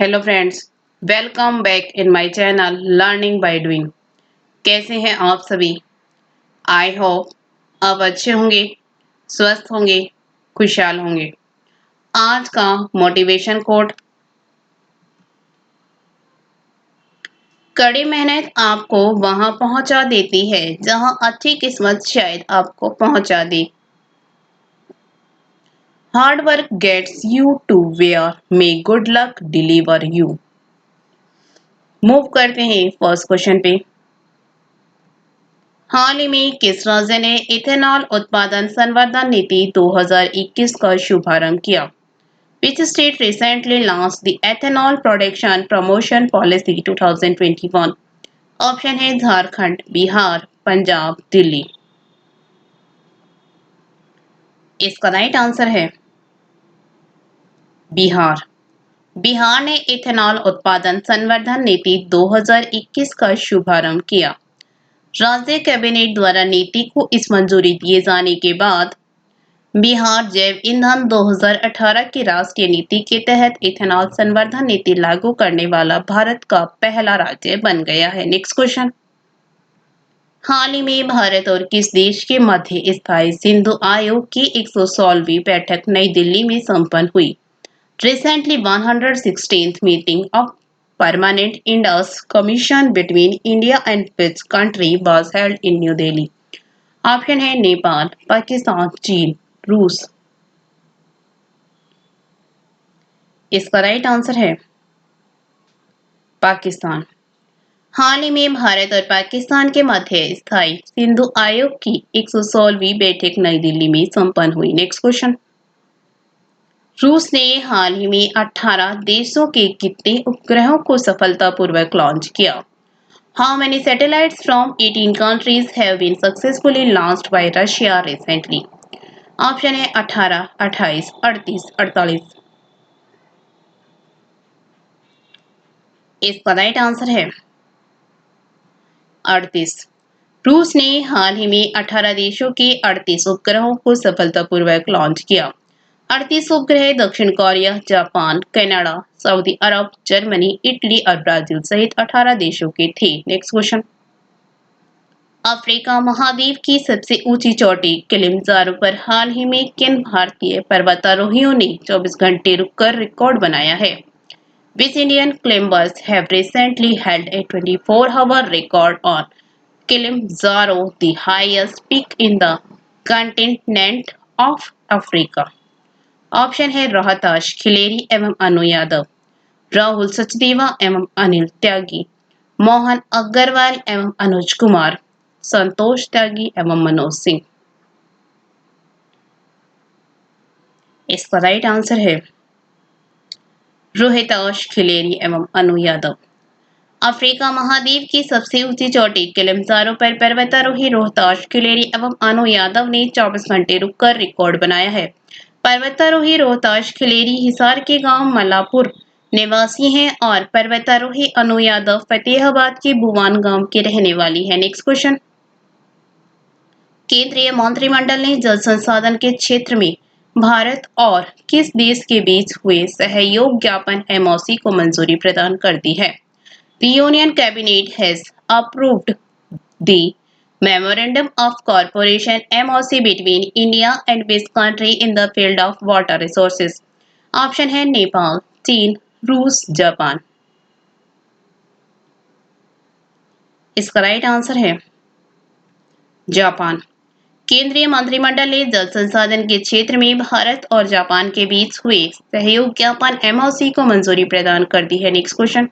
Hello friends, welcome back in my channel learning by doing. कैसे हैं आप सभी? आई होप आप अच्छे होंगे, स्वस्थ होंगे, खुशहाल होंगे। आज का मोटिवेशन कोट: कड़ी मेहनत आपको वहां पहुंचा देती है जहां अच्छी किस्मत शायद आपको पहुंचा दे। Hard work gets you to where may good luck deliver you. Move करते हैं फर्स्ट क्वेश्चन पे। हाल ही में किस राज्य ने इथेनॉल उत्पादन संवर्धन नीति 2021 का शुभारंभ किया? Which state recently launched the Ethanol Production Promotion Policy 2021? Option है झारखंड, बिहार, पंजाब, दिल्ली। इसका राइट आंसर है बिहार। बिहार ने इथेनॉल उत्पादन संवर्धन नीति 2021 का शुभारंभ किया। राज्य कैबिनेट द्वारा नीति को इस मंजूरी दिए जाने के बाद बिहार जैव ईंधन 2018 की राष्ट्रीय नीति के तहत इथेनॉल संवर्धन नीति लागू करने वाला भारत का पहला राज्य बन गया है। Next question. हाल ही में भारत और किस देश के मध्य स्थायी सिंधु आयोग की 116वीं बैठक नई दिल्ली में संपन्न हुई? Recently 116th meeting of permanent Indus commission between India and which country was held in new Delhi? Option है नेपाल, पाकिस्तान, चीन, रूस। इसका राइट आंसर है पाकिस्तान। हाल ही में भारत और पाकिस्तान के मध्य स्थायी सिंधु आयोग की 116वीं बैठक नई दिल्ली में संपन्न हुई। Next question. रूस ने हाल ही में 18 देशों के कितने उपग्रहों को सफलतापूर्वक लॉन्च किया? How many satellites from 18 countries have been successfully launched by Russia recently? Option है 18, 28, 38, 48। इसका राइट आंसर है 38। रूस ने हाल ही में 18 देशों के 38 उपग्रहों को सफलतापूर्वक लॉन्च किया। 38 उपग्रह दक्षिण कोरिया, जापान, कनाडा, सऊदी अरब, जर्मनी, इटली और ब्राजील सहित 18 देशों के थे। Next question. अफ्रीका महाद्वीप की सबसे ऊंची चोटी किलिमंजारो पर हाल ही में किन भारतीय पर्वतारोहियों ने 24 घंटे रुककर रिकॉर्ड बनाया है? Which Indian climbers have recently held a 24-hour record on Kilimanjaro, the highest peak in the continent of Africa? Option है रोहताश, खिलेरी एवं अनु यादव, राहुल सचदेवा एवं अनिल त्यागी, मोहन अग्रवाल एवं अनुज कुमार, संतोष त्यागी एवं मनोज सिंह। इसका राइट आंसर है रोहिताश, खिलेरी एवं अनु यादव। अफ्रीका महाद्वीप की सबसे ऊंची चोटी किलिमंजारो पर पर्वतारोही रोहताश, खिलेरी एवं अनु यादव ने 24 घंटे रुककर रिकॉर्ड बनाया है। पर्वतारोही रोहताश खिलेरी हिसार के गांव मलापुर निवासी हैं और पर्वतारोही अनु यादव फतेहाबाद के बुवान गांव की रहने वाली है। Next question. केंद्रीय मंत्रिमंडल ने जल संसाधन के क्षेत्र में भारत और किस देश के बीच हुए सहयोग ज्ञापन एमओसी को मंजूरी प्रदान कर दी है? The Union Cabinet has approved the Memorandum of Cooperation (MoC) between India and which country in the field of water resources? Option है नेपाल, चीन, रूस, जापान। इसका राइट आंसर है जापान। केंद्रीय मंत्रिमंडल ने जल संसाधन के क्षेत्र में भारत और जापान के बीच हुए सहयोग ज्ञापन एमओसी को मंजूरी प्रदान कर दी है। Next question.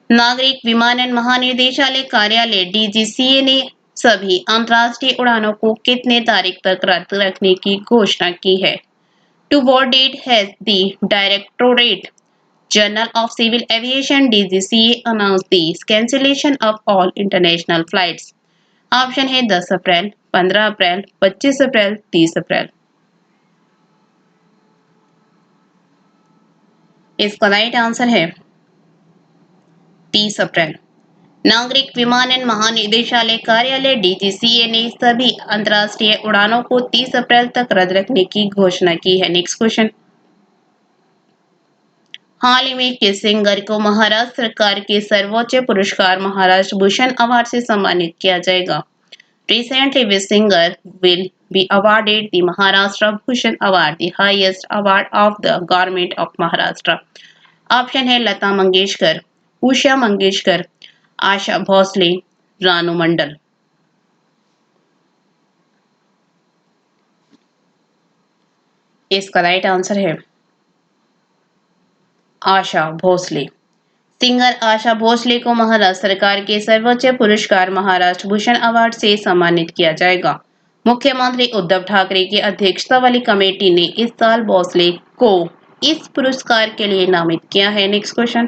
नागरिक विमानन महानिदेशालय कार्यालय डीजीसीए ने सभी अंतर्राष्ट्रीय उड़ानों को कितने तारीख तक रद्द रखने की घोषणा की है? To what date has the directorate general of civil aviation DGCA announced the cancellation of all international flights? Option है 10 अप्रैल, 15 अप्रैल, 25 अप्रैल, 30 अप्रैल। इसका राइट आंसर है 30 अप्रैल। नागरिक विमानन महानिदेशालय कार्यालय डीजीसीए ने सभी अंतर्राष्ट्रीय उड़ानों को 30 अप्रैल तक रद्द रखने की घोषणा की है। Next question. हाल ही में किस सिंगर को महाराष्ट्र सरकार के सर्वोच्च पुरस्कार महाराष्ट्र भूषण अवार्ड से सम्मानित किया जाएगा? Recently, which singer will be awarded the Maharashtra Bhushan Award, the highest award of the government of Maharashtra? Option है लता मंगेशकर, उषा मंगेशकर, आशा भोसले, रानू मंडल। इसका राइट आंसर है आशा भोसले। सिंगर आशा भोसले को महाराष्ट्र सरकार के सर्वोच्च पुरस्कार महाराष्ट्र भूषण अवार्ड से सम्मानित किया जाएगा। मुख्यमंत्री उद्धव ठाकरे की अध्यक्षता वाली कमेटी ने इस साल भोसले को इस पुरस्कार के लिए नामित किया है। नेक्स्ट क्वेश्चन,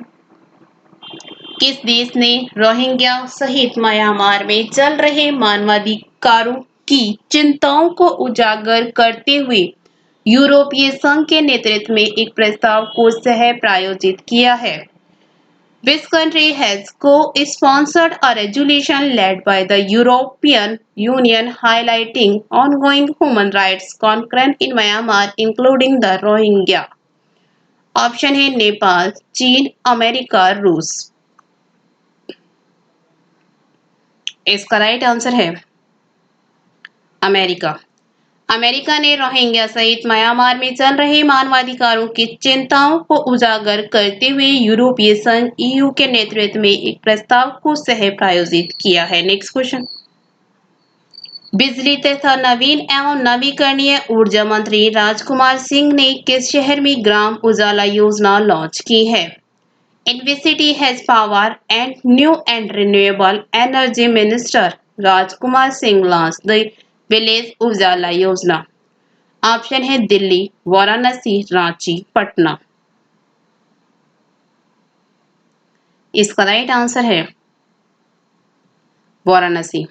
किस देश ने रोहिंग्या सहित म्यांमार में चल रहे मानवाधिकारों की चिंताओं को उजागर करते हुए यूरोपीय संघ के नेतृत्व में एक प्रस्ताव को सह प्रायोजित किया है? Which country has co-sponsored a resolution led by the European Union highlighting ongoing human rights concerns in Myanmar, including the Rohingya? Option है नेपाल, चीन, अमेरिका, रूस। इसका राइट आंसर है अमेरिका। अमेरिका ने रोहिंग्या सहित म्यांमार में चल रहे मानवाधिकारों की चिंताओं को उजागर करते हुए यूरोपीय संघ ईयू के नेतृत्व में एक प्रस्ताव को सह प्रायोजित किया है। नेक्स्ट क्वेश्चन, बिजली तथा नवीन एवं नवीकरणीय ऊर्जा मंत्री राजकुमार सिंह ने किस शहर में ग्राम उजाला योजना लॉन्च की है? In which city has power and new and renewable energy minister Rajkumar Singh launch the village Ujala योजना? ऑप्शन है दिल्ली, वाराणसी, रांची, पटना। इसका राइट आंसर है वाराणसी।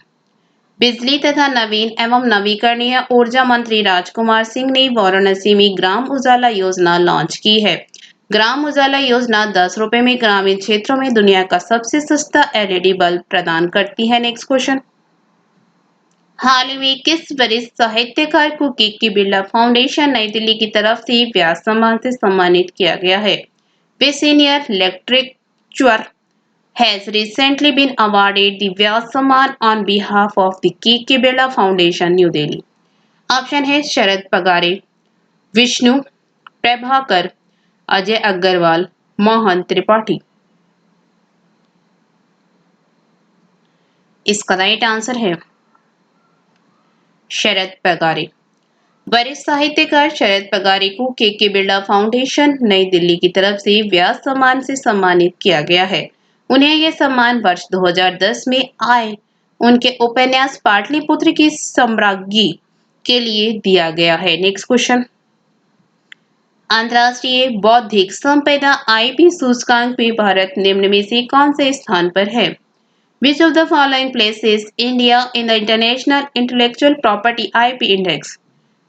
बिजली तथा नवीन एवं नवीकरणीय ऊर्जा मंत्री राजकुमार सिंह ने वाराणसी में ग्राम उजाला योजना लॉन्च की है। ग्राम उजाला योजना 10 रुपए में ग्रामीण क्षेत्रों में दुनिया का सबसे सस्ता एलईडी बल्ब प्रदान करती है। नेक्स्ट क्वेश्चन, हाल ही में किस वरिष्ठ साहित्यकार को के बिरला फाउंडेशन नई दिल्ली की तरफ से व्यास सम्मान से सम्मानित किया गया है? वे senior literature has recently been awarded the Vyas Samman on behalf of the K Birla foundation new Delhi? Option है शरद पगारे, विष्णु प्रभाकर, अजय अग्रवाल, मोहन त्रिपाठी। इसका राइट आंसर है शरद पगारे। वरिष्ठ साहित्यकार शरद पगारे को के बिरला फाउंडेशन नई दिल्ली की तरफ से व्यास सम्मान से सम्मानित किया गया है। उन्हें यह सम्मान वर्ष 2010 में आए उनके उपन्यास पाटलिपुत्र की सम्राज्ञी के लिए दिया गया है। नेक्स्ट क्वेश्चन, अंतर्राष्ट्रीय बौद्धिक संपदा आईपी सूचकांक में भारत निम्न में से कौन से स्थान पर है? Which of the following places India in the International Intellectual Property IP Index?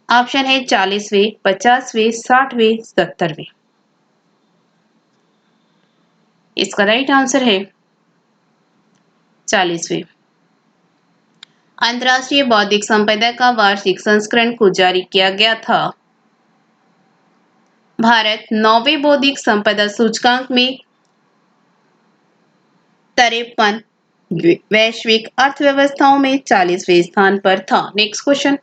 Option है 40वें, 50वें, 60वें, 70वें। इसका राइट आंसर है 40वें। अंतर्राष्ट्रीय बौद्धिक संपदा का वार्षिक संस्करण को जारी किया गया था। भारत 9वें बौद्धिक संपदा सूचकांक में 53 वैश्विक अर्थव्यवस्थाओं में 40वें स्थान पर था। नेक्स्ट क्वेश्चन,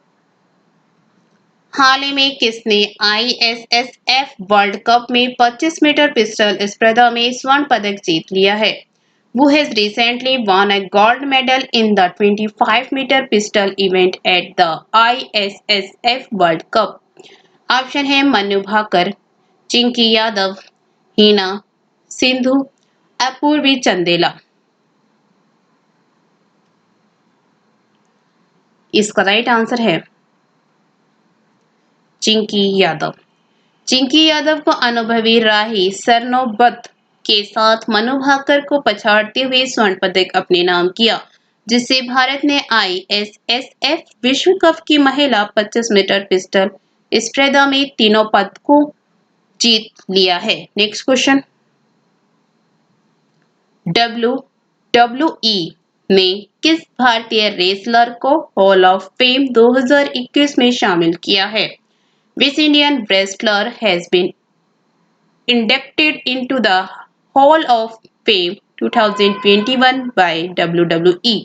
हाल ही में किसने आईएसएसएफ वर्ल्ड कप में 25 मीटर पिस्टल स्पर्धा में स्वर्ण पदक जीत लिया है? Who has recently won a gold medal in the 25 meter pistol event at the ISSF World Cup? Option है मनु भाकर, चिंकी यादव, हिना सिंधु, अपूर्वी चंदेला। इसका राइट आंसर है चिंकी यादव। चिंकी यादव को अनुभवी राही सरनोबत के साथ मनु भाकर को पछाड़ते हुए स्वर्ण पदक अपने नाम किया, जिससे भारत ने आईएसएसएफ विश्व कप की महिला 25 मीटर पिस्टल स्पर्धा में तीनों पदकों जीत लिया है। नेक्स्ट क्वेश्चन, WWE ने किस भारतीय रेसलर को हॉल ऑफ फेम 2021 में शामिल किया है? Which Indian wrestler has been inducted into the Hall of Fame 2021 by WWE?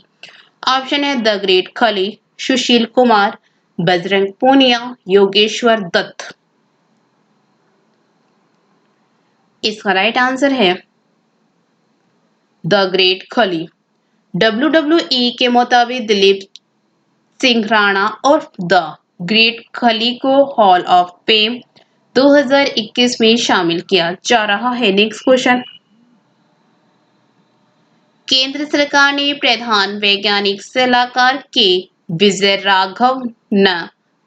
Option है द ग्रेट खली, सुशील कुमार, बजरंग पूनिया, योगेश्वर दत्त। इसका राइट आंसर है द ग्रेट खली। WWE के मुताबिक दिलीप सिंह राणा और द ग्रेट खली को हॉल ऑफ फेम 2021 में शामिल किया जा रहा है। नेक्स्ट क्वेश्चन, केंद्र सरकार ने प्रधान वैज्ञानिक सलाहकार के विजय राघवन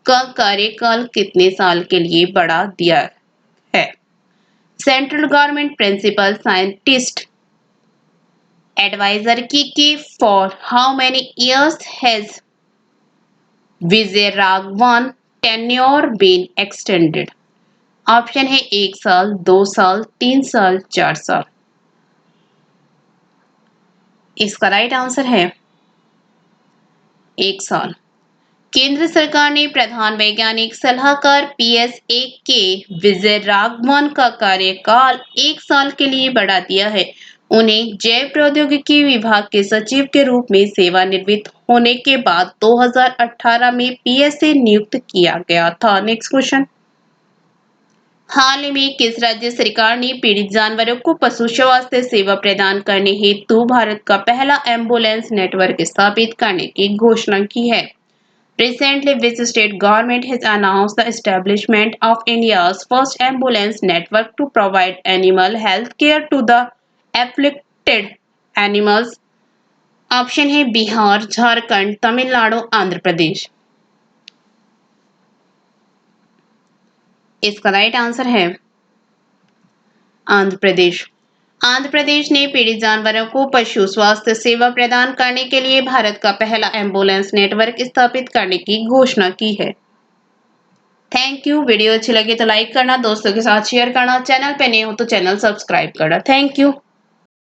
का कार्यकाल कितने साल के लिए बढ़ा दिया है? Central government principal scientist adviser की for how many years has Vijay Raghavan tenure been extended? Option है 1 साल, 2 साल, 3 साल, 4 साल। इसका राइट आंसर है 1 साल। केंद्र सरकार ने प्रधान वैज्ञानिक सलाहकार PSA के विजय राघवन का कार्यकाल 1 साल के लिए बढ़ा दिया है। उन्हें जैव प्रौद्योगिकी विभाग के सचिव के रूप में सेवानिवृत्त होने के बाद 2018 में PSA नियुक्त किया गया था। नेक्स्ट क्वेश्चन, हाल ही में किस राज्य सरकार ने पीड़ित जानवरों को पशु स्वास्थ्य सेवा प्रदान करने हेतु भारत का पहला एम्बुलेंस नेटवर्क स्थापित करने की घोषणा की है? Recently, which state government has announced the establishment of India's first ambulance network to provide animal health care to the afflicted animals? Option है बिहार, झारखंड, तमिलनाडु, आंध्र प्रदेश। इसका राइट आंसर है आंध्र प्रदेश। आंध्र प्रदेश ने पीड़ित जानवरों को पशु स्वास्थ्य सेवा प्रदान करने के लिए भारत का पहला एम्बुलेंस नेटवर्क स्थापित करने की घोषणा की है। Thank you. वीडियो अच्छी लगी तो लाइक करना, दोस्तों के साथ शेयर करना, चैनल पे नए हो तो चैनल सब्सक्राइब करना। Thank you.